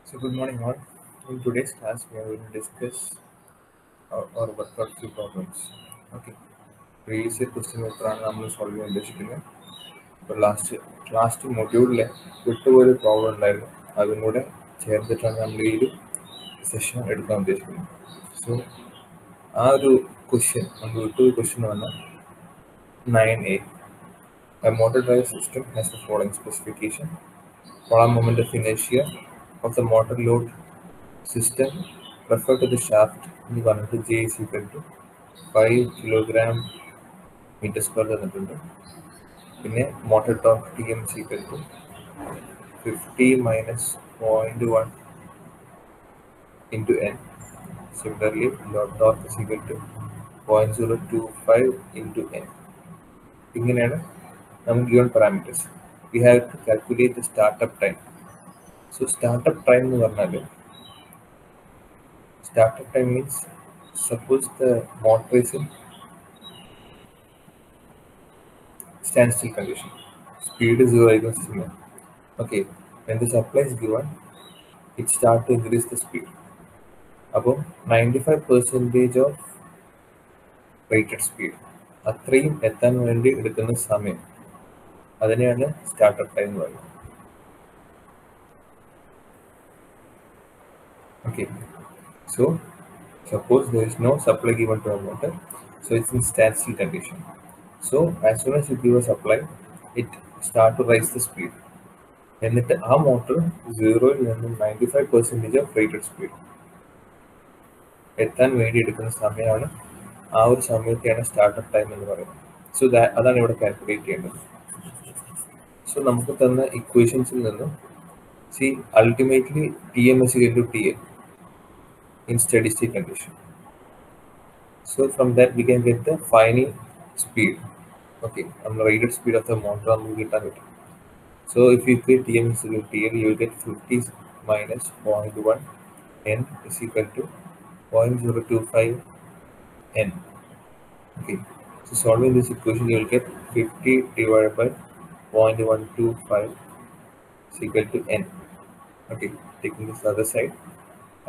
So good morning all. In today's class, we are going to discuss or work out few problems. Okay. Previous question പേപ്പറാണ് നമ്മൾ solve ചെയ്യാൻ ഉദ്ദേശിക്കുന്നത്. ഇപ്പോൾ last മൊഡ്യൂളിൽ വിട്ടുപോയൊരു problem ഉണ്ടായിരുന്നു. അതും കൂടെ ചേർത്തിട്ടാണ് നമ്മൾ ഈ ഒരു സെഷൻ എടുക്കാൻ ഉദ്ദേശിക്കുന്നത്. സോ ആ ഒരു ക്വസ്റ്റ്യൻ നമ്മൾ വിട്ടുപോയ ക്വസ്റ്റ്യൻ വന്ന 9A. A motor drive system has the following specification. Column moment of inertia of the motor load system refer to the shaft in quantity J is equal to 5 kilogram meter square തന്നിട്ടുണ്ട്. പിന്നെ motor torque T M is equal to 50 minus 0.1 into n. Similarly, load torque is equal to 0.025 into n. ഇങ്ങനെയാണ് നമുക്ക് given parameters. We have to calculate the startup time. So startup time എന്ന് പറഞ്ഞാൽ startup time means suppose the motor is in standstill condition. Speed is 0 equals to 0. Okay, when the supply is given, it starts to increase the speed. അപ്പോൾ 95% of rated speed അത്രയും എത്താൻ വേണ്ടി എടുക്കുന്ന സമയം അതിനെയാണ് startup time എന്ന് പറയുന്നത്. Okay, so suppose there is no supply given to a motor, so it's in standstill condition. So as soon as you give a supply, it start to rise the speed. എന്നിട്ട് ആ motor 0-ൽ നിന്നും 95% of rated speed എത്താൻ വേണ്ടി എടുക്കുന്ന സമയമാണ് ആ ഒരു സമയത്തെയാണ് startup time എന്ന് പറയുന്നത്. സോ അതാണ് ഇവിടെ കാൽക്കുലേറ്റ് ചെയ്യേണ്ടത്. സോ നമുക്ക് തന്ന ഇക്വേഷൻസിൽ നിന്നും see ultimately T M S equal to T A in steady state condition. So from that we can get the final speed. Okay, the rated speed of the motor we get it. So if you get Tm is equal to TL, you will get 50 minus 0.1 n is equal to 0.025 n. Okay, so solving this equation you will get 50 divided by 0.125 is equal to n. Okay, taking this other side,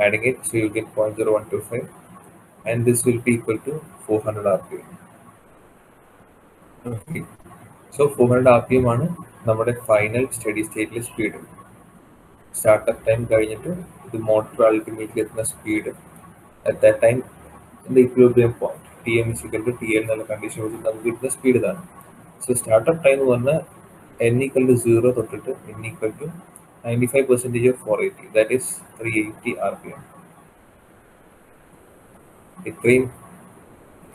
adding it, so you get 0.0125 and this will be equal to 400 rpm. Okay, so 400 rpm ആണ് നമ്മുടെ final steady സ്റ്റേറ്റിലെ speed. Startup time കഴിഞ്ഞിട്ട് ഇത് motor ultimately എത്തുന്ന speed at that time in the equilibrium point T M is equal to T L എന്നുള്ള condition വെച്ചിട്ട് നമുക്ക് കിട്ടുന്ന സ്പീഡ് ഇതാണ്. സോ സ്റ്റാർട്ടപ്പ് ടൈം എന്ന് പറഞ്ഞാൽ n ഈക്വൽ ടു 0 തൊട്ടിട്ട് n equal to 95% of 480, that is 380 rpm. ഇത്രയും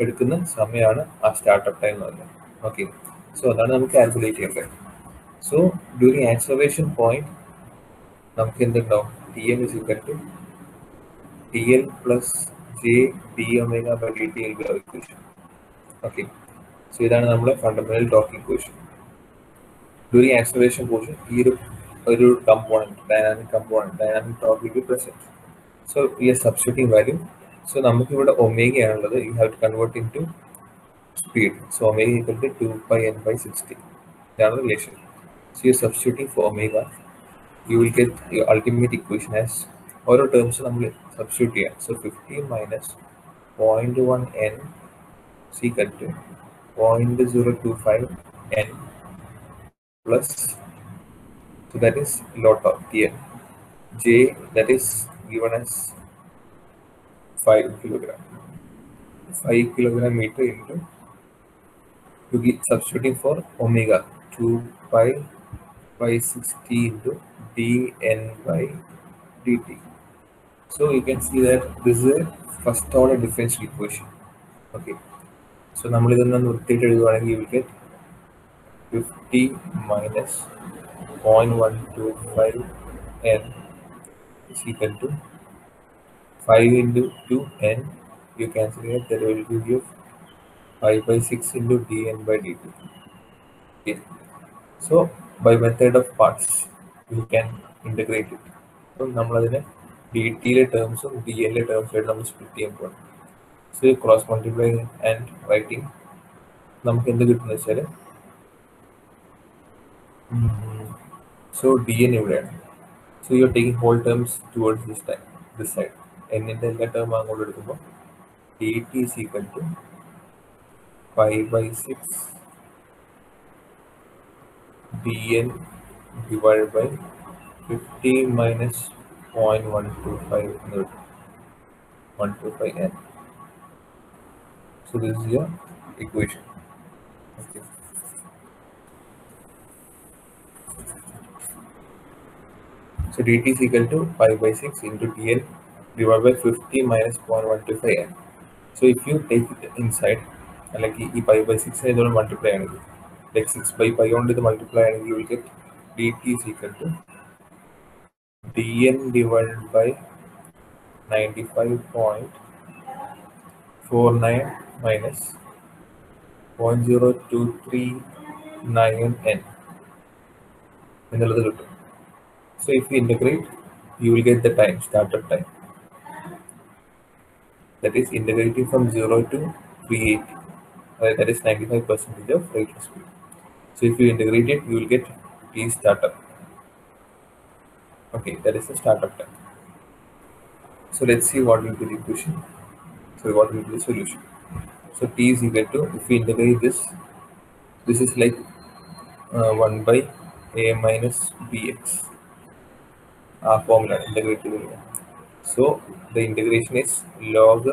എടുക്കുന്ന സമയമാണ് ആ സ്റ്റാർട്ടപ്പ് ടൈം എന്ന് പറയുന്നത്. ഓക്കെ, സോ അതാണ് നമുക്ക് കാൽക്കുലേറ്റ് ചെയ്യേണ്ടത്. സോ ഡ്യൂറിങ് ആക്സലറേഷൻ പോയിന്റ് നമുക്ക് എന്തുണ്ടാവും? T M is equal to T L plus J D omega by D T L by equation. Okay, so ഇതാണ് നമ്മുടെ fundamental torque equation. During acceleration portion ഈ ഒരു component dynamic torque will be present. So we are substituting value. So നമുക്കിവിടെ ഒമേഗയാണുള്ളത്. You have to convert into speed. So omega equal to 2 n by 60. ഇതാണ് relation. So you substituting for omega, U will get your ultimate equation as ഓരോ terms നമ്മൾ substitute ചെയ്യാം. So 50 minus 0.1 n is equal to 0.025 n plus, so that is lot of TL. J, that is given as 5 kilogram. 5 kilogram meter into, you get substituting for omega 2 pi by 60 into dn by dt. So you can see that this is a first order differential equation. Okay, so നമ്മൾ ഇതൊന്ന് വൃത്തിയിട്ട് എഴുതുവാണെങ്കിൽ you will get 50 minus 0.125 n is equal to 5 into 2 n. You cancel it, that will give you 5 by 6 into dn by dt. Okay, so by method of parts we can integrate it. So നമ്മൾ അതിനെ dt ലെ ടേംസും dn ലെ ടേംസും ആയിട്ട് നമ്മൾ split ചെയ്യാൻ പോകും. So cross multiplying and writing നമുക്ക് എന്ത് കിട്ടുന്നത് വെച്ചാൽ, സോ dn ഇവിടെയാണ്, So you're taking whole terms towards this side. N in the term dt is equal to pi by 6 dn divided by 50 minus 0.125 125 n. So this is your equation. Okay. So dt is equal to pi by 6 into dn divided by 50 minus 0.125 n. So if you take it inside, like pi by 6 and multiply, like 6 by pi only the multiply, and you will get dt is equal to dn divided by 95.49 minus 0.0239 n. So if you integrate, you will get the time, startup time. That is integrating from 0 to 380. That is 95% of rateless speed. So if you integrate it, you will get t startup. Okay, that is the startup time. So let's see what will be the equation. So what will be the solution? So t is equal to, if we integrate this is like 1 by a minus bx. Our formula integrated. So the integration is log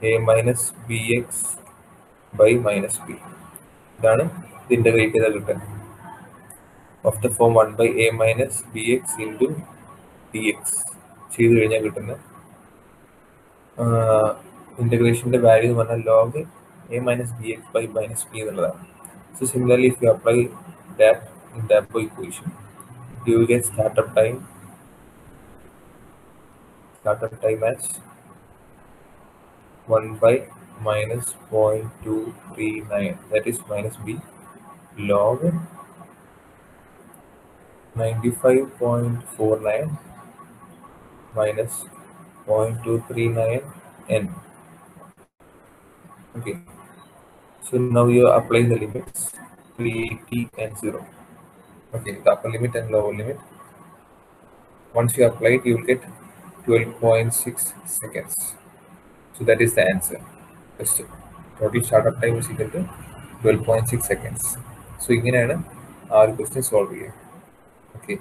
a minus bx by minus b. That is the integrated return of the form 1 by a minus bx into dx. ചെയ്തു കഴിഞ്ഞാൽ കിട്ടുന്ന ഇന്റഗ്രേഷന്റെ value എന്ന് പറഞ്ഞാൽ log a minus bx by minus b എന്നുള്ളതാണ്. So similarly, if you apply that in the above equation, you will get startup time as 1 by minus 0.239, that is minus b, log 95.49 minus 0.239 n. Okay, so now you are applying the limits 380 and 0. Okay, the upper limit and lower limit. Once you apply it, you will get 12.6 seconds. So that is the answer. Just total startup time is equal to 12.6 seconds. So ഇങ്ങനെയാണ് ആ ഒരു question solve ചെയ്യുക. Okay,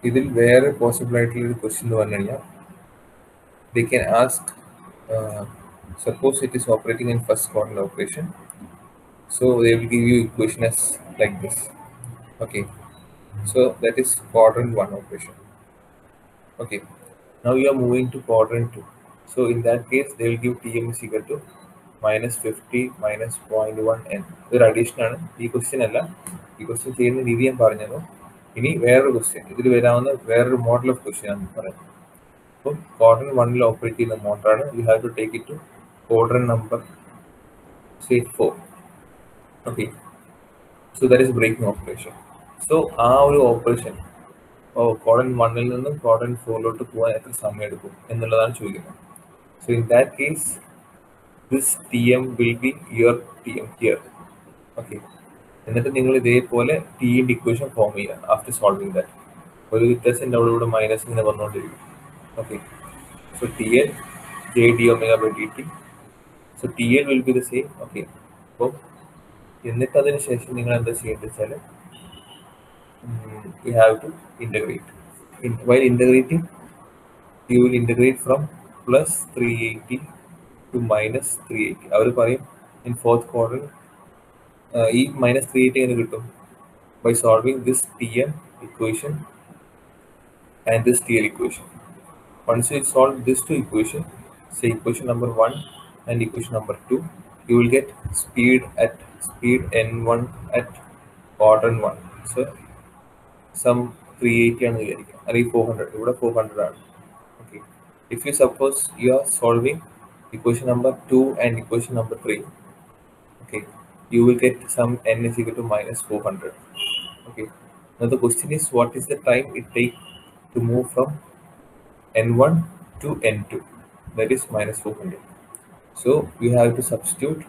ഇതിൽ വേറെ possible ആയിട്ടുള്ള ഒരു question എന്ന് പറഞ്ഞു കഴിഞ്ഞാൽ they can ask, suppose it is operating in first quadrant operation, so they will give you equation as like this. Okay, so that is quadrant 1 operation. Okay, now you are moving to quadrant 2. So in that case, they will give tm is equal to minus 50 minus 0.1 n. ഒരു addition ആണ് ഈ question അല്ല. ഈ question ചെയ്യുന്ന രീതി ഞാൻ പറഞ്ഞത്. ഇനി വേറൊരു ക്വസ്റ്റ്യൻ, ഇതിൽ വരാവുന്ന വേറൊരു മോഡൽ ഓഫ് ക്വസ്റ്റ്യൻ ആണ് പറയുന്നത്. അപ്പോൾ ക്വാഡ്രന്റ് 1 ഓപ്പറേറ്റ് ചെയ്യുന്ന മോട്ടറാണ്. You have to take it to quadrant number say 4. Okay, so that is braking operation. So ആ ഒരു ഓപ്പറേഷൻ ക്വാഡ്രന്റ് 1 നിന്നും ക്വാഡ്രന്റ് 4 പോകാൻ എത്ര സമയം എടുക്കും എന്നുള്ളതാണ് ചോദിക്കുന്നത്. So in that case this tm will be your tm here. Okay, എന്നിട്ട് നിങ്ങൾ ഇതേപോലെ ടിന്റെ ഇക്വേഷൻ ഫോം ചെയ്യുക ആഫ്റ്റർ സോൾവിങ് ദാറ്റ്. ഒരു വ്യത്യാസം അവിടെ മൈനസ് ഇങ്ങനെ വന്നുകൊണ്ടിരിക്കും. Okay, so tn jd omega by dt. So tn will be the same. Okay, അപ്പോൾ എന്നിട്ട് അതിന് ശേഷം നിങ്ങൾ എന്താ ചെയ്യേണ്ടത് വെച്ചാൽ you have to integrate. While integrating, you will integrate from plus 380 to minus 380. അവർ പറയും in fourth quadrant ഈ minus 380 എന്ന് കിട്ടും by solving this tm equation and this tl equation. Once you solve these two equations, say equation number 1 and equation number 2, you will get speed n1 at quadrant 1. So some 380 ആണ് വിചാരിക്കുക, അല്ലെങ്കിൽ 400, ഇവിടെ 400 ആണ്. Okay, if you suppose you are solving equation number 2 and equation number 3, okay, you will get some n is equal to minus 400. Okay, now the question is, what is the time it takes to move from n1 to n2? That is minus 400. So we have to substitute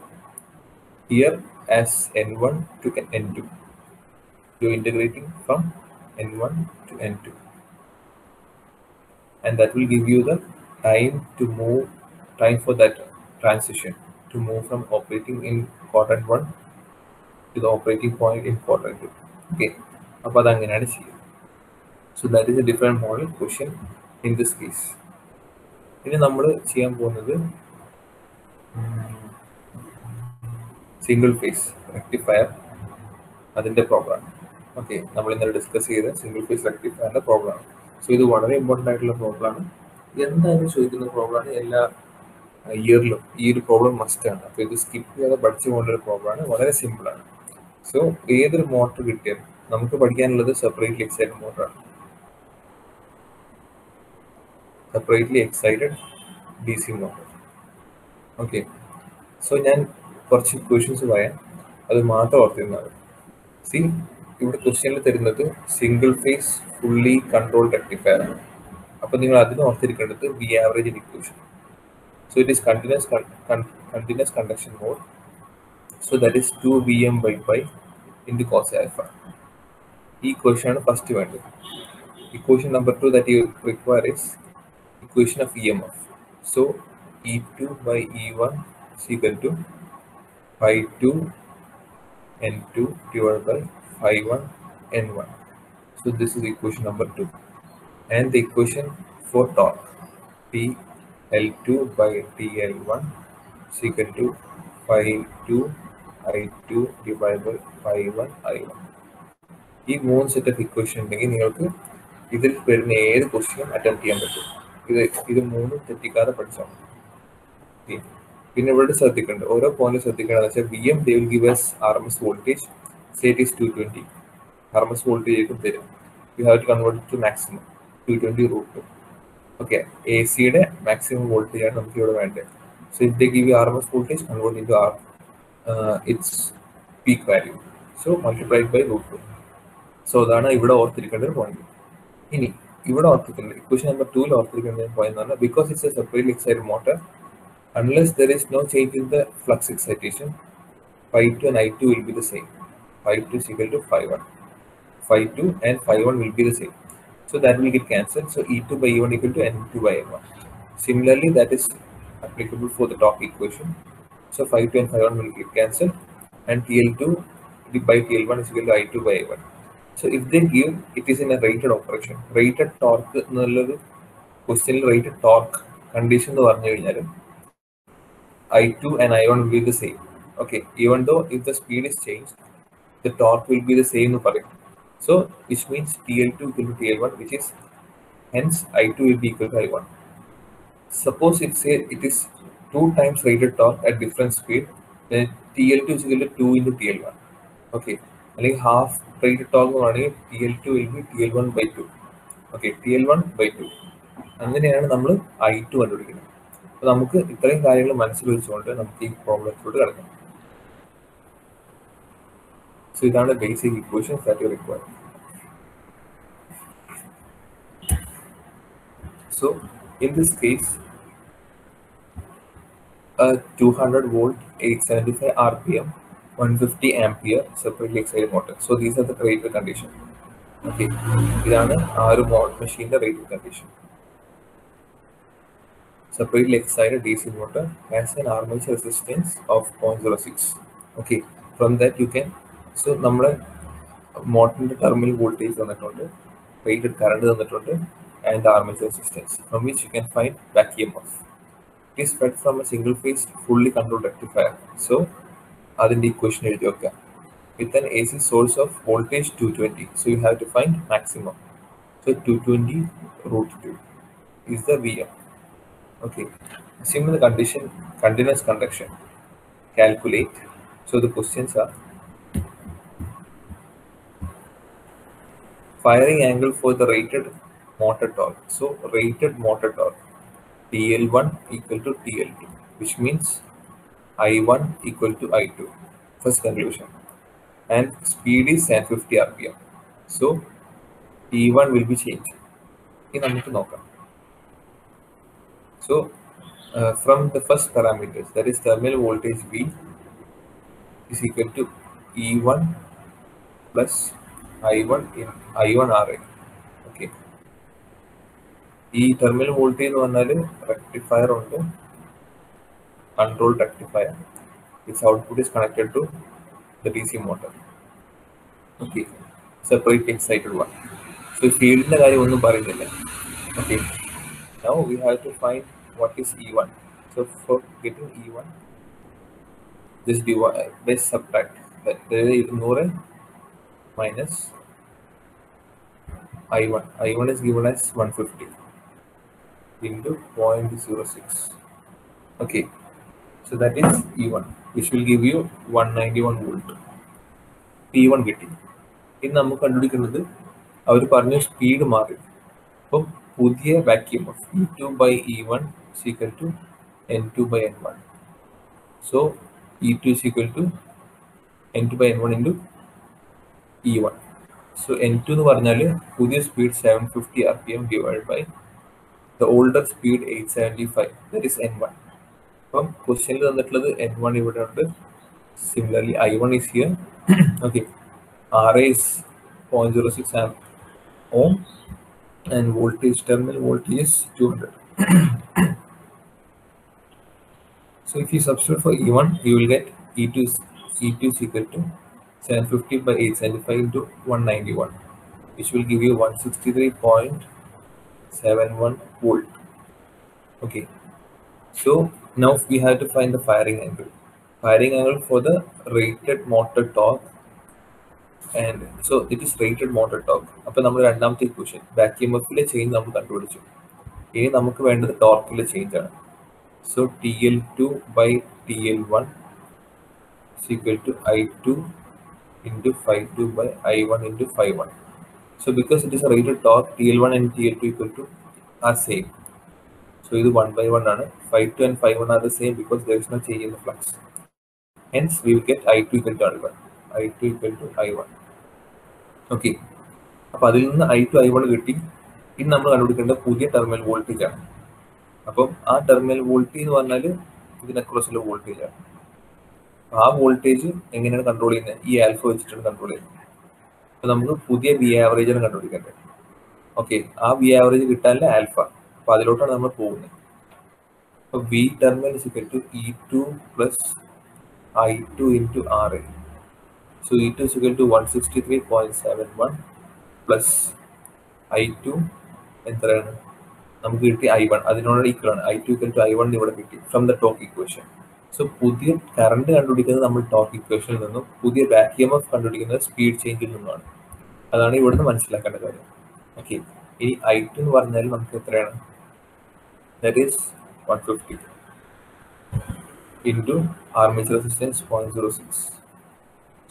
here as N1 to N2. You're integrating from N1 to N2. And that will give you the time for that transition to move from operating in quadrant 1 to the operating point in quadrant 2. Okay. അപ്പോൾ അതങ്ങനെയാണ് ചെയ്യുക. So that is a different model question in this case. ഇനി നമ്മൾ ചെയ്യാൻ പോകുന്നത് single phase rectifier അതിൻ്റെ problem. Okay, നമ്മൾ ഇന്നലെ ഡിസ്കസ് ചെയ്ത സിംഗിൾ ഫേസ് റെക്ടിഫയറിൻ്റെ പ്രോബ്ലമാണ്. സോ ഇത് വളരെ ഇമ്പോർട്ടൻ്റ് ആയിട്ടുള്ള പ്രോബ്ലമാണ്. എന്തായാലും ചോദിക്കുന്ന പ്രോബ്ലമാണ്. എല്ലാ ഇയറിലും ഈ ഒരു പ്രോബ്ലം മസ്റ്റാണ്. അപ്പോൾ ഇത് സ്കിപ്പ് ചെയ്യാതെ പഠിച്ചു പോകേണ്ട ഒരു പ്രോബ്ലമാണ്. വളരെ സിമ്പിളാണ്. സോ ഏതൊരു മോട്ടർ കിട്ടിയാലും നമുക്ക് പഠിക്കാനുള്ളത് സെപ്പറേറ്റ്ലി എക്സൈറ്റഡ് മോട്ടറാണ്. Separately excited DC motor. Okay, so ഞാൻ കുറച്ച് ക്വസ്റ്റ്യൻസ് പറയാം, അത് മാത്രം ഓർത്തിരുന്നത്. സി, ഇവിടെ ക്വസ്റ്റ്യനിൽ തരുന്നത് single phase fully controlled rectifier ആണ്. അപ്പോൾ നിങ്ങൾ അതിന് ഓർത്തിരിക്കേണ്ടത് V average equation. So it is continuous conduction mode. So that is 2Vm/pi into cos alpha. ഈ ഇക്വേഷൻ ആണ് ഫസ്റ്റ് വേണ്ടത്. Equation number 2 that you require is equation of EMF. So E2 by E1 is equal to phi 2 N2 divided by phi 1 N1. So this is equation number 2. And the equation for torque, TL2 by TL1 is equal to phi 2 I2 divided by phi 1 I1. ഈ മൂന്ന് set of equation ഉണ്ടെങ്കിൽ നിങ്ങൾക്ക് ഇതിൽ വരുന്ന ഏത് ക്വസ്റ്റ്യനും attempt ചെയ്യാൻ പറ്റും. ഇത് മൂന്നും തെറ്റിക്കാതെ പഠിച്ചാൽ മതി. പിന്നെ ഇവിടെ ശ്രദ്ധിക്കേണ്ടത്, ഓരോ പോയിന്റ് ശ്രദ്ധിക്കേണ്ടതെന്ന് വെച്ചാൽ VM they will give us RMS voltage, say it is 220. RMS voltage ആയിരിക്കും തരും. You have to convert it to maximum 220√2. Okay, AC-യുടെ മാക്സിമം വോൾട്ടേജ് ആണ് നമുക്ക് ഇവിടെ വേണ്ടത്. So if they give you RMS voltage, convert into its peak value. So multiplied by √2. So അതാണ് ഇവിടെ ഓർത്തിരിക്കേണ്ട ഒരു പോയിന്റ്. ഇനി ഇവിടെ ഓർത്തിരിക്കേണ്ടത് ഇക്വേഷൻ നമ്പർ 2 ഓർത്തിരിക്കേണ്ട പോയിന്റ് എന്ന് പറഞ്ഞാൽ because it's A separately excited motor, unless there is no change in the flux excitation, phi 2 and I2 will be the same. Phi 2 is equal to phi 1. Phi 2 and phi 1 will be the same. So that will get cancelled. So E2 by E1 equal to N2 by N1. Similarly, that is applicable for the torque equation. So phi 2 and phi 1 will get cancelled, and TL2 by TL1 is equal to I2 by I1. So if they give it is in a rated operation, rated torque എന്നുള്ളത് ക്വസ്റ്റ്യനിൽ rated torque condition എന്ന് പറഞ്ഞു കഴിഞ്ഞാൽ I2 and I1 will be the same. Okay, even though if the speed is changed, the torque will be the same എന്ന് പറയും. So which means TL2 equal to TL1, which is hence I2 will be equal to I1. Suppose if say it is 2 times rated torque at different speed, then TL2 is equal to 2 into TL1. Okay, അല്ലെങ്കിൽ half rated torque ആണെങ്കിൽ TL2 will be TL1 by 2. Okay, TL1 by 2. അങ്ങനെയാണ് നമ്മൾ I2 കണ്ടുപിടിക്കുന്നത്. അപ്പോൾ നമുക്ക് ഇത്രയും കാര്യങ്ങൾ മനസ്സിൽ വെച്ചുകൊണ്ട് നമുക്ക് ഈ പ്രോബ്ലത്തിലോട്ട് കിടക്കാം. സോ ഇതാണ് basic equations that you require. So in this case 200 volt 875 RPM 150 ampere separately excited motor. So these are the rated condition. Okay, ഇതാണ് ആ ഒരു മെഷീൻ്റെ rated condition. Separately excited DC motor has an armature resistance of 0.06. Okay, from that you can, so നമ്മുടെ മോട്ടറിൻ്റെ terminal voltage തന്നിട്ടുണ്ട്, rated current തന്നിട്ടുണ്ട്, and the armature resistance, from which you can find back EMF. It is fed from a single phase fully controlled rectifier. So അതിൻ്റെ equation എഴുതി വെക്കുക. With an AC source of voltage 220. So you have to find maximum. So 220√2 is the VM. Okay. Assuming the condition continuous conduction, calculate. So the questions are firing angle for the rated motor torque. So rated motor torque TL1 equal to TL2, which means I1 equal to I2. First conclusion. And speed is 150 RPM. So T1 will be changed. In നമുക്ക് നോക്കാം. So from the first parameters, that is terminal voltage V is equal to E1 plus I1 in I1 RA. Okay. ഈ terminal voltage എന്ന് പറഞ്ഞാൽ rectifier ഉണ്ട്, control rectifier. Its output is connected to the DC motor. Okay. Separate excited one. So ഫീൽഡിന്റെ കാര്യം ഒന്നും പറയുന്നില്ല. Okay. Now we have to find what is E1. So for getting E1, just divide, just subtract. That 200 minus I1. I1 is given as 150 into 0.06. Okay. So that is E1, which will give you 191 volt. P1 കിട്ടി. ഇനി നമുക്ക് കണ്ടുപിടിക്കുന്നത് അവർ പറഞ്ഞ speed മാറി. അപ്പം പുതിയ vacuum of E2 by E1 is equal to N2 by N1. So E2 is equal to N2 by N1 into E1. So N2 എന്ന് പറഞ്ഞാൽ പുതിയ speed 750 RPM divided by the older speed 875, that is N1. അപ്പം ക്വസ്റ്റ്യനിൽ തന്നിട്ടുള്ളത് N1 ഇവിടെ ഉണ്ട്. Similarly I1 is here. Okay. RA is 0.06 ohm and voltage, terminal voltage is 200. So if you substitute for E1, you will get E2 is equal to 750 by 875 into 191, which will give you 163.71 volt. Okay. So now we have to find the firing angle. Firing angle for the rated motor torque, and so it is rated motor torque. അപ്പോൾ നമ്മൾ രണ്ടാമത്തെ equation back EMF-ലെ change നമ്മൾ കണ്ടുപിടിച്ചു. ഇനി നമുക്ക് വേണ്ടത് ടോർക്കിലെ change ആണ്. So TL2 by TL1 is equal to I2 into phi2 by I1 into phi1. So because it is a rated torque, TL1 and TL2 equal to are same. So ഇത് 1 by 1 ആണ്. Phi2 and phi1 are the same because there is no change in the flux. Hence we will get I2 equal to I1. I2 equal to I1. Okay. അപ്പോൾ അതിൽ നിന്ന് I2 I1 കിട്ടി. ഇനി നമ്മൾ കണ്ടുപിടിക്കേണ്ട പുതിയ terminal voltage ആണ്. അപ്പം ആ ടെർമിനൽ വോൾട്ടേജ് എന്ന് പറഞ്ഞാൽ ഇതിനെക്കുറിച്ചുള്ള വോൾട്ടേജ് ആണ്. ആ വോൾട്ടേജ് എങ്ങനെയാണ് കൺട്രോൾ ചെയ്യുന്നത്? ഈ ആൽഫ വെച്ചിട്ടാണ് കൺട്രോൾ ചെയ്യുന്നത്. അപ്പോൾ നമുക്ക് പുതിയ വി ആവറേജാണ് കണ്ടുപിടിക്കേണ്ടത്. ഓക്കെ. ആ വി ആവറേജ് കിട്ടാനുള്ള ആൽഫ. അപ്പോൾ അതിലോട്ടാണ് നമ്മൾ പോകുന്നത്. അപ്പോൾ V terminal is equal to E2 plus I2 into RA. So E2 is equal to 163.71 plus I2 എത്രയാണ്? നമുക്ക് കിട്ടി I1. അതിനോട് ഈക്വൽ ആണ്. I2 equal to I1 ഇവിടെ കിട്ടി from the torque equation. So പുതിയ കറണ്ട് കണ്ടുപിടിക്കുന്നത് നമ്മൾ ടോർക്ക് ഇക്വേഷനിൽ നിന്നും, പുതിയ ബാക്ക് EMF കണ്ടുപിടിക്കുന്നത് സ്പീഡ് ചേഞ്ചിൽ നിന്നുമാണ്. അതാണ് ഇവിടുന്ന് മനസ്സിലാക്കേണ്ട കാര്യം. ഓക്കെ. ഇനി I2 എന്ന് പറഞ്ഞാൽ നമുക്ക് എത്രയാണ്? That is 150 into armature resistance 0.06.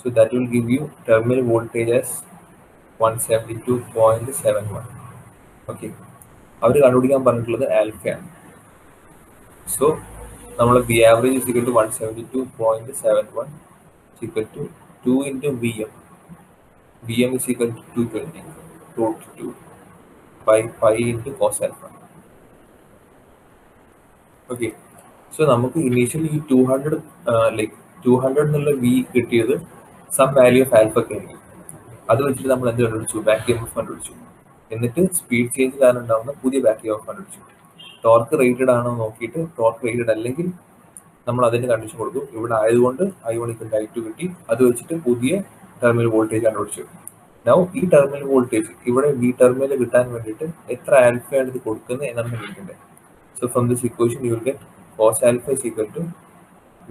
So that will give you terminal voltage as 172.71. Okay. അവർ കണ്ടുപിടിക്കാൻ പറഞ്ഞിട്ടുള്ളത് ആൽഫയാണ്. സോ നമ്മൾ V average is equal to 172.71 is equal to 2 into VM. VM is equal to 220 root 2 by pi into cos alpha. Okay. So നമുക്ക് initially ഈ 200 എന്നുള്ള V കിട്ടിയത് some value of alpha കഴിഞ്ഞു. അത് വെച്ചിട്ട് നമ്മൾ എന്ത് കണ്ടുപിടിച്ചു? ബാക്ക് EMF കണ്ടുപിടിച്ചു. എന്നിട്ട് സ്പീഡ് ചേഞ്ച് കാരണം ഉണ്ടാകുന്ന പുതിയ ബാക്ക് EMF കണ്ടുപിടിച്ചു. ടോർക്ക് റേറ്റഡ് ആണോ നോക്കിയിട്ട്, ടോർക്ക് റേറ്റഡ് അല്ലെങ്കിൽ നമ്മൾ അതിന് കണ്ടീഷൻ കൊടുക്കും. ഇവിടെ ആയതുകൊണ്ട് I1 = I2 കിട്ടി. അത് വെച്ചിട്ട് പുതിയ ടെർമിനൽ വോൾട്ടേജ് കണ്ടുപിടിച്ചു. നൗ ഈ ടെർമിനൽ വോൾട്ടേജ് ഇവിടെ വി ടെർമിനൽ കിട്ടാൻ വേണ്ടിയിട്ട് എത്ര ആൽഫയാണ് ഇത് കൊടുക്കുന്നത് എന്നാണ് കണ്ടുപിടിക്കേണ്ടത്. So from this equation U will get cos alpha is equal to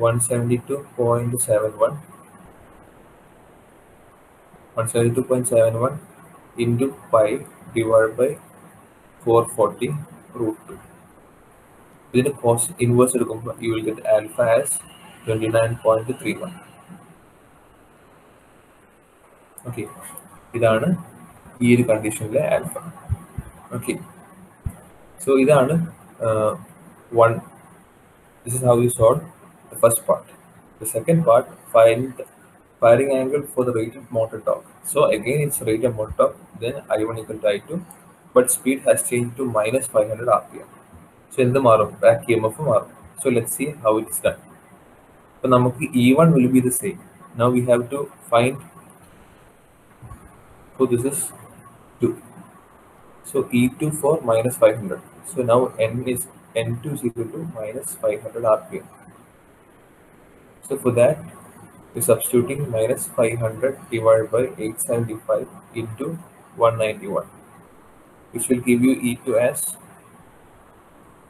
172.71 into pi divided by 440 root 2. ഇതിന് cos inverse എടുക്കുമ്പോൾ you will get alpha as 29.31. Okay. ഇതാണ് ഈ ഒരു കണ്ടീഷനിലെ ആൽഫ. ഓക്കെ. സോ ഇതാണ് this is how you solve the first part. The second part, find the firing angle for the rated motor torque. So again it's rated motor torque, then I1 equal to I2, but speed has changed to minus 500 RPM. So in the marum back EMF marum. So let's see how it is done. So namakku E1 will be the same. Now we have to find, so this is 2. So E2 for minus 500. So now N2 is equal to minus 500 RPM. So for that, we're substituting minus 500 divided by 875 into 191, which will give you E2 as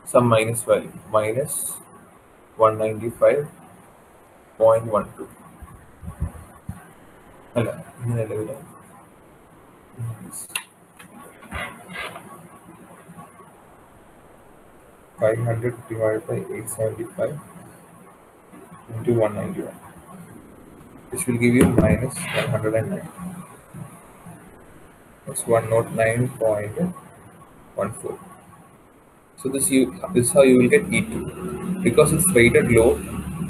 some minus value, minus 195.12. അല്ല ഇങ്ങനെയല്ല വരിക. 500 divided by 875 into 191, which will give you minus 109. That's 109.14. So this is how you will get E2. Because it's rated low,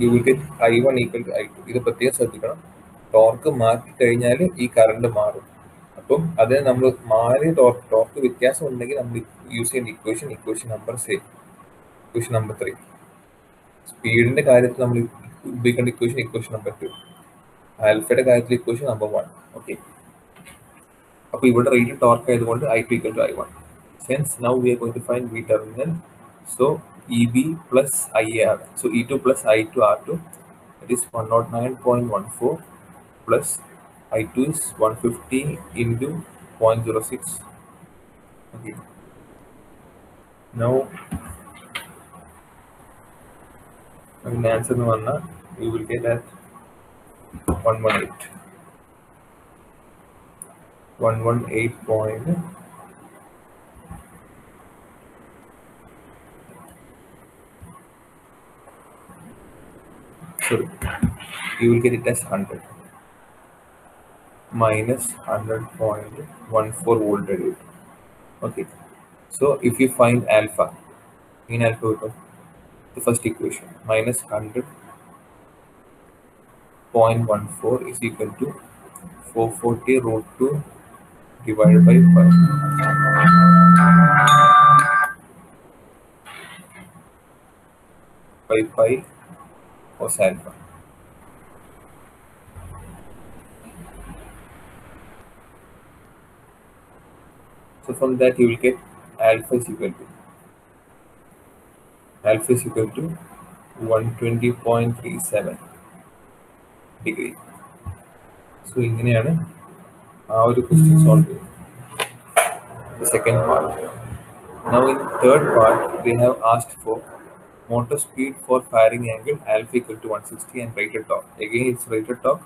you will get I1 equal to I2. ഇത് പ്രത്യേകം ശ്രദ്ധിക്കണം. Torque മാറ്റി കഴിഞ്ഞാൽ ഈ current മാറും. അപ്പം അതിന് നമ്മൾ മാറി ടോർക്ക് വ്യത്യാസം ഉണ്ടെങ്കിൽ നമ്മൾ യൂസ് ചെയ്യുന്ന equation number same, equation number 3. സ്പീഡിന്റെ കാര്യത്തിൽ നമ്മൾ ഉപയോഗിക്കേണ്ട ഇക്വേഷൻ നമ്പർ 2. ആൽഫയുടെ കാര്യത്തിൽ ഇക്വേഷൻ നമ്പർ 1. ഓക്കെ, അപ്പോൾ ഇവിടെ റേറ്റഡ് ടോർക്ക് ആയതുകൊണ്ട് I2 equal to I1. Since now we are going to find V terminal, so EB plus IA. So E2 plus I2 R2, that is 109.14 plus I2 is 150 into 0.06. Okay. Now, when the answer one, you will get at 118. 118. Sorry, you will get it as 100 minus 100.14 volt radiator. Okay, so if you find alpha, in alpha, the first equation minus 100.14 is equal to 440 root 2 divided by 5 by pi cos alpha. So from that you will get alpha is equal to 120.37 degree. So ഇങ്ങനെയാണ് ആ ഒരു question solve ചെയ്യുന്നത്. The second part. Now in third part they have asked for motor speed for firing angle alpha equal to 160 and rated torque. Again it's rated torque.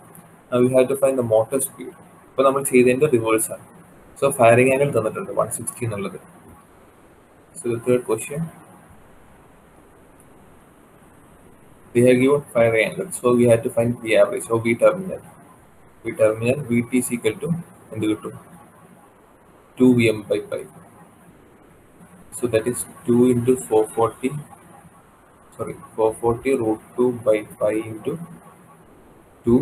Now we have to find the motor speed. അപ്പോൾ നമ്മൾ ചെയ്തതിൻ്റെ reverse ആണ്. So firing angle തന്നിട്ടുണ്ട് 160 എന്നുള്ളത്. So the third question, we have given firing angle, so we have to find V average or V terminal. Vt is equal to എന്ത് കിട്ടും 2 Vm by pi. So that is 2 into 440 root 2 by pi into 2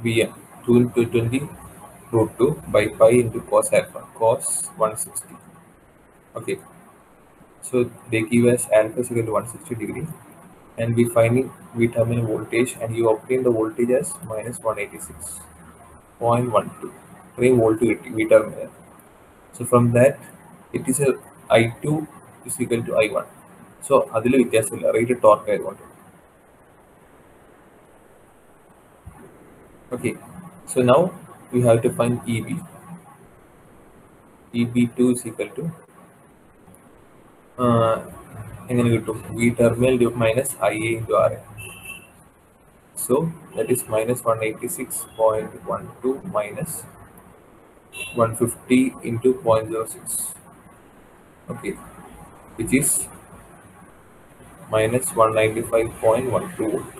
Vm, 2 into 20 root 2 by pi into cos alpha, cos 160. Okay, so they give us alpha is equal to 160 degree, and we finding V terminal voltage, and you obtain the voltage as minus 186.12 volt V terminal. So from that it is a I2 is equal to I1. So അതിൽ വ്യത്യാസമില്ല, rated torque ആയതുകൊണ്ട്. Okay, so now we have to find EB. EB2 is equal to എങ്ങനെ കിട്ടും V terminal minus IA into RA. So that is minus 186.12 minus 150 into 0.06. Okay, which is minus 195.12 volt.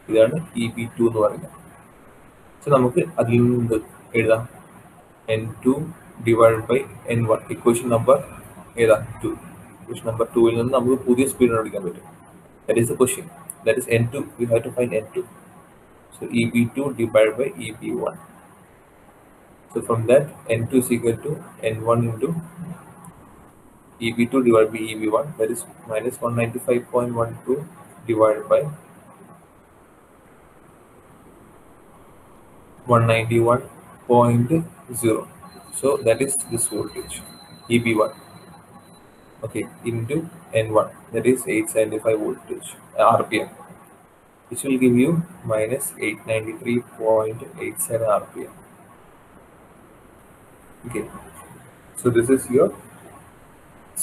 ഇതാണ് EB2 എന്ന് പറയുന്നത്. So നമുക്ക് അതിൽ നിന്ന് എഴുതാം N2 divided by N1. Equation number ഏതാ 2. ഇക്വേഷൻ നമ്പർ 2ൽ നിന്ന് നമുക്ക് പുതിയ സ്പീഡ് കണ്ടുപിടിക്കാൻ പറ്റും. That is the question. That is N2. We have to find N2. So EB2 divided by EB1. So from that N2 is equal to N1 into EB2 divided by EB1. That is minus 195.12 divided by 191.0. So that is this voltage, EB1, okay, into N1, that is 875 voltage, RPM, which will give you minus 893.87 RPM. Okay, so this is your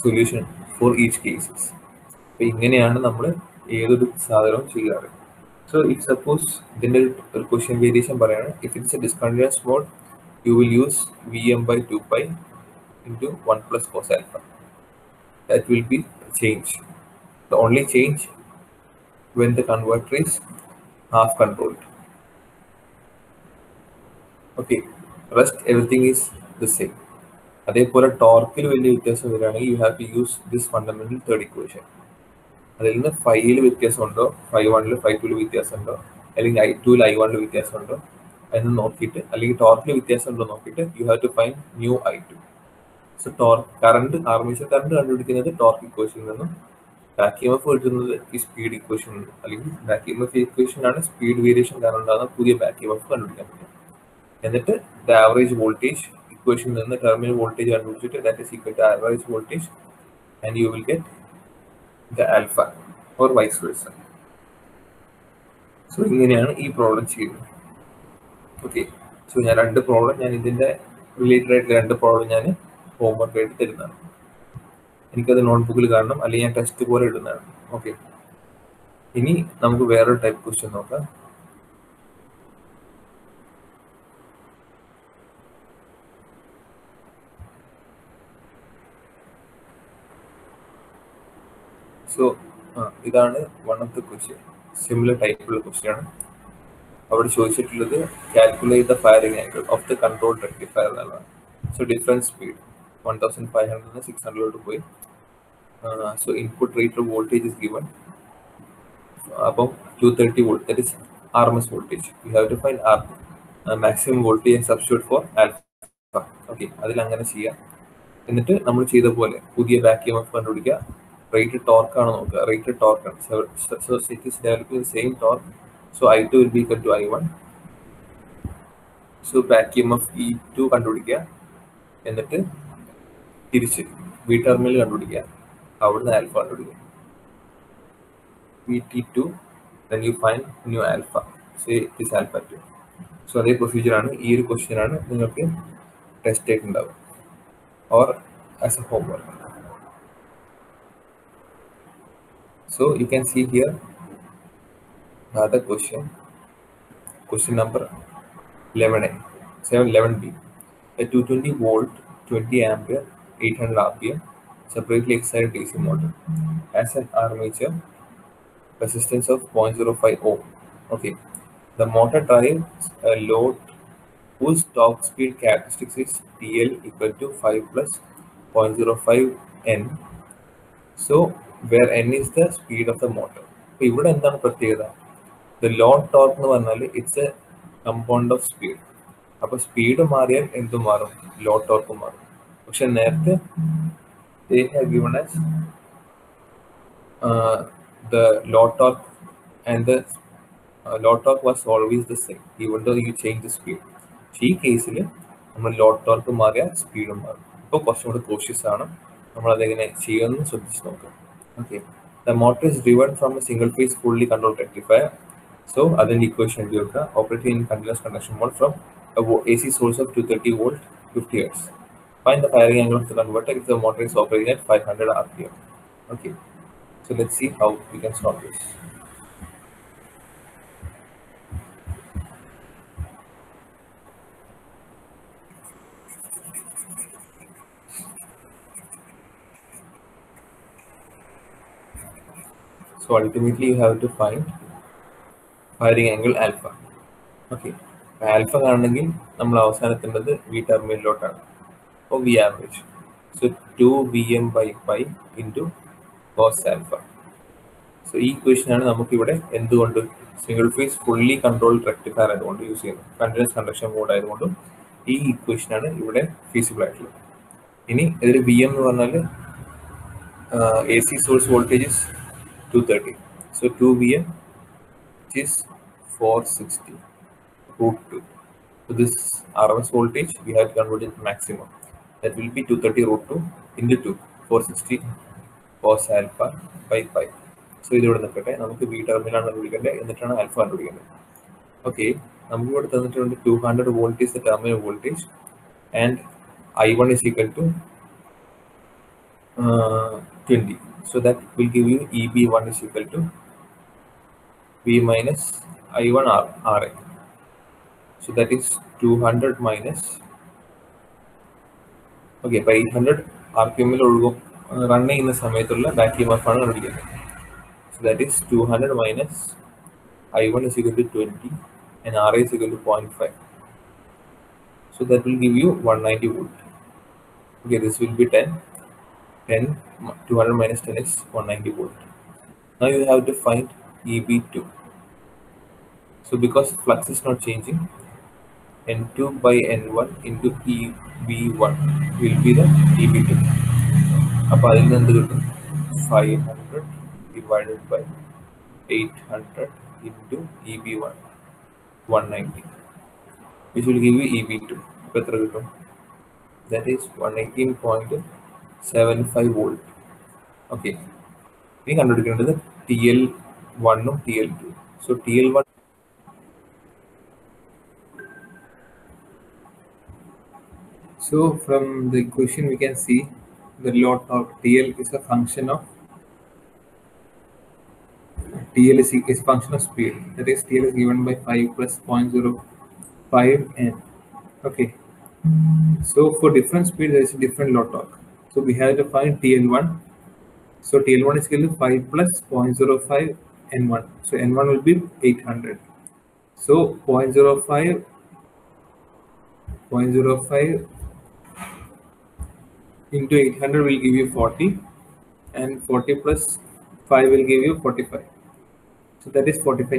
solution for each cases. അപ്പോൾ ഇങ്ങനെയാണ് നമ്മൾ ഏതൊരു സാധനവും ചെയ്യാറ്. So if suppose ഇതിൻ്റെ ഒരു question variation പറയാണ്, if it's a discontinuous mode, you will use Vm by 2 pi into 1 plus cos alpha. That will be change. The only change when the converter is half controlled. Okay, rest everything is the same. അതേപോലെ ടോർക്കിൽ വലിയ വ്യത്യാസം വരികയാണെങ്കിൽ you have to use this fundamental third equation. അതിൽ നിന്ന് ഫൈവിൽ വ്യത്യാസമുണ്ടോ, five വണ്ണിൽ five ടൂല് വ്യത്യാസമുണ്ടോ, അല്ലെങ്കിൽ I2ൽ I1ൽ വ്യത്യാസമുണ്ടോ എന്ന് നോക്കിയിട്ട്, അല്ലെങ്കിൽ ടോർക്കിൽ വ്യത്യാസം ഉണ്ടോ നോക്കിയിട്ട് you have to find new I2. So torque current, armature current കണ്ടുപിടിക്കുന്നത് ടോർക്ക് ഇക്വേഷനിൽ നിന്നും, ബാക്ക് EMF എഴുതുന്നത് ഈ സ്പീഡ് ഇക്വേഷൻ നിന്നും, അല്ലെങ്കിൽ ബാക്ക് EMF ഇക്വേഷനാണ് സ്പീഡ് വേരിയേഷൻ കാരണം ഉണ്ടാകുന്ന പുതിയ ബാക്ക് EMF കണ്ടുപിടിക്കാൻ പറ്റും. എന്നിട്ട് ദ ആവറേജ് വോൾട്ടേജ് ഇക്വേഷനിൽ നിന്ന് ടെർമിനൽ വോൾട്ടേജ് കണ്ടുപിടിച്ചിട്ട് that is equal to average voltage and you will get the alpha or vice versa. So ഇങ്ങനെയാണ് ഈ പ്രോബ്ലം ചെയ്യുന്നത്. ഓക്കെ, സോ ഞാൻ രണ്ട് പ്രോബ്ലം, ഞാൻ ഇതിൻ്റെ റിലേറ്റഡ് ആയിട്ടുള്ള രണ്ട് പ്രോബ്ലം ഞാൻ ഹോംവർക്ക് ആയിട്ട് തരുന്നതാണ്. എനിക്കത് നോട്ട്ബുക്കിൽ കാണണം, അല്ലെങ്കിൽ ഞാൻ ടെസ്റ്റ് പോലെ ഇടുന്നതാണ്. ഓക്കെ, ഇനി നമുക്ക് വേറൊരു ടൈപ്പ് ക്വസ്റ്റ്യൻ നോക്കാം. സോ ഇതാണ് one of the question, similar ടൈപ്പുള്ള ക്വസ്റ്റ്യൻ ആണ്. അവിടെ ചോദിച്ചിട്ടുള്ളത് calculate the firing angle of the control rectifier എന്നുള്ളതാണ്. സോ ഡിഫറൻറ്റ് സ്പീഡ് 1500 600 പോയി. So input rate of voltage is given. അപ്പം 230 volt, that is RMS voltage. You have to find maximum voltage and substitute for alpha. Okay, അതിൽ അങ്ങനെ ചെയ്യാം. എന്നിട്ട് നമ്മൾ ചെയ്ത പോലെ പുതിയ ബാക്ക് EMF കണ്ടുപിടിക്കുക. റേറ്റ് ടോർക്ക് ആണ് നോക്കുക, റേറ്റ് ടോർക്ക് ആണ്. So it is developing same torque. So I2 will be equal to I1. So back EMF E2 കണ്ടുപിടിക്കുക. എന്നിട്ട് തിരിച്ച് വി ടെർമിനൽ കണ്ടുപിടിക്കുക, അവിടുന്ന് ആൽഫ കണ്ടുപിടിക്കുക. VT2, then you find new alpha. Say it is alpha 2. So അതേ പ്രൊസീജിയറാണ്. ഈ ഒരു question ആണ് നിങ്ങൾക്ക് ടെസ്റ്റ് ആയിട്ട് ഉണ്ടാവുക or as A homework. So you can see here another question number 11A, 11B. A 220 volt, 20 ampere, 800 RPM, separately excited DC motor has an armature resistance of 0.05 ohm. Okay, the motor drives a load whose torque speed characteristics is TL equal to 5 plus 0.05 N. So where N is the speed of the motor. അപ്പോൾ ഇവിടെ എന്താണ് പ്രത്യേകത? The load torque എന്ന് പറഞ്ഞാൽ it's A compound of speed. അപ്പോൾ speed മാറിയാൽ എന്തും മാറും, ലോഡ് ടോർക്കും മാറും. പക്ഷെ നേരത്തെ they have given us the load torque and the load torque was always the same even though you change the speed. ഈ കേസിൽ നമ്മൾ ലോഡ് ടോർക്ക് മാറിയാൽ സ്പീഡും മാറും. ഇപ്പോൾ കുറച്ചും കൂടി കോഷ്യസ് ആണ്, നമ്മളതെങ്ങനെ ചെയ്യുമെന്ന് ശ്രദ്ധിച്ച് നോക്കാം. Okay, the motor is driven from a single phase fully controlled rectifier. So അതിൻ്റെ ഇക്വേഷൻ എഴുതി വെക്കുക. Operating in continuous conduction mode from a AC source of 230 volt 50 Hz. Find the firing angle of the converter if the motor is operating at 500 RPM. Okay, so let's see how we can solve this. So ultimately you have to find firing angle alpha. Okay, alpha കാണണമെങ്കിൽ നമ്മൾ അവസാനത്തേണ്ടത് V ടെർമിനലിലോട്ടാണ്. അപ്പോൾ V average. So 2Vm/π into cos alpha. So ഈ ഇക്വേഷനാണ് നമുക്കിവിടെ എന്തുകൊണ്ട് single phase fully controlled rectifier ആയതുകൊണ്ട് യൂസ് ചെയ്യുന്നത്, കണ്ടിന്യൂസ് കണ്ടക്ഷൻ മോഡ് ആയതുകൊണ്ടും ഈ ഇക്വേഷനാണ് ഇവിടെ ഫീസിബിൾ ആയിട്ടുള്ളത്. ഇനി ഇതിൽ Vm എന്ന് പറഞ്ഞാൽ AC source voltage is 230. So 2Vm which is 460 √2. So this RMS voltage we have to convert it to maximum. That will be 230 root 2 into 2, 460 cos alpha by pi. So ഇതിവിടെ നിൽക്കട്ടെ, നമുക്ക് B ടെർമിനലാണ് കണ്ടുപിടിക്കേണ്ടത്, എന്നിട്ടാണ് alpha കണ്ടുപിടിക്കേണ്ടത്. Okay, നമുക്കിവിടെ തന്നിട്ടുണ്ട് 200 volt is the terminal voltage and I1 is equal to 20. So that will give you EB1 is equal to V minus I1 RA. So that is 200 minus, okay, by 800 RPM running in the സമയത്തുള്ള back EMF ആണ് കണ്ടുപിടിക്കുന്നത്. So that is 200 minus I1 is equal to 20 and RA is equal to 0.5. So that will give you 190 volt. Okay, this will be 10. 200 minus 10 is 190 volt. Now you have to find EB2. So because flux is not changing, N2 by N1 into EB1 will be the EB2. Appa adil ninnu kittum 500 divided by 800 into EB1 190, which will give you EB2. Etra kittum? That is 118.75 volt. Okay, we കണ്ടുപിടിക്കേണ്ടത് TL1 ഉം TL2. So TL1, so from the equation we can see the load torque TL is a function of function of speed. That is TL is given by 5 plus 0.05 n. Okay, so for different speed there is a different load torque. So we have to find TL1. So TL1 is equal to 5 plus 0.05 N1. So N1 will be 800. So 0.05 into 800 will give you 40, and 40 plus 5 will give you 45. So that is 45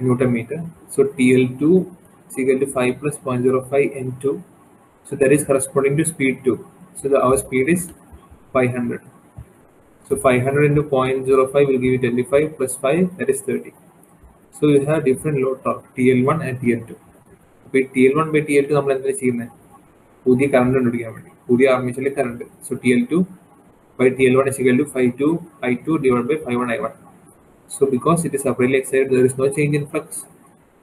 Newton meter. So TL2 is equal to 5 plus 0.05 N2. So that is corresponding to speed 2. So our speed is 500. So 500 into 0.05 will give you 25 plus 5, that is 30. So you have different load torque TL1 and TL2. So TL1 by TL2 നമ്മൾ എന്താ ചെയ്യുന്നത്? പുതിയ current കണ്ടുപിടിക്കാൻ വേണ്ടി പുതിയ ആർമേച്ചറിലെ current. So TL2 by TL1 is equal to 5 I2 divided by 5 I1. So because it is separately excited, there is no change in flux.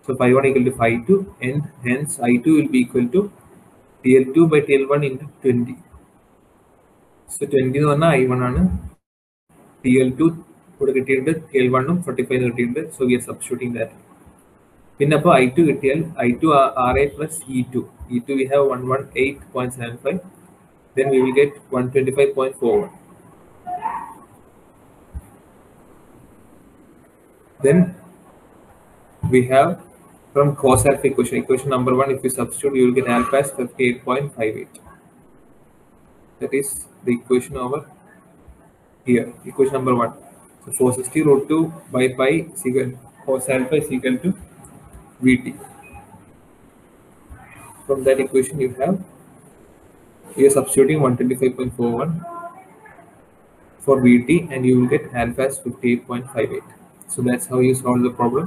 So 5 equal to 5 and hence I2 will be equal to TL2 by TL1 into 20. So 20 എന്ന് പറഞ്ഞാൽ I1 ആണ്. TL2 ഇവിടെ കിട്ടിയിട്ടുണ്ട്, TL1 ഉം 45 കിട്ടിയിട്ടുണ്ട്. So we are substituting that. പിന്നെ അപ്പോൾ I2 കിട്ടിയാൽ I2 RA plus E2 we have 118.75. Then we will get 125.41. Then we have from cos alpha equation number 1, if you substitute, you will get alpha as 58.58. That is the equation over here, equation number 1. So 460 root 2 by pi is equal, cos alpha is equal to Vt. From that equation you have, you are substituting 125.41 for Vt and you will get alpha as 58.58. So that's how you solve the problem.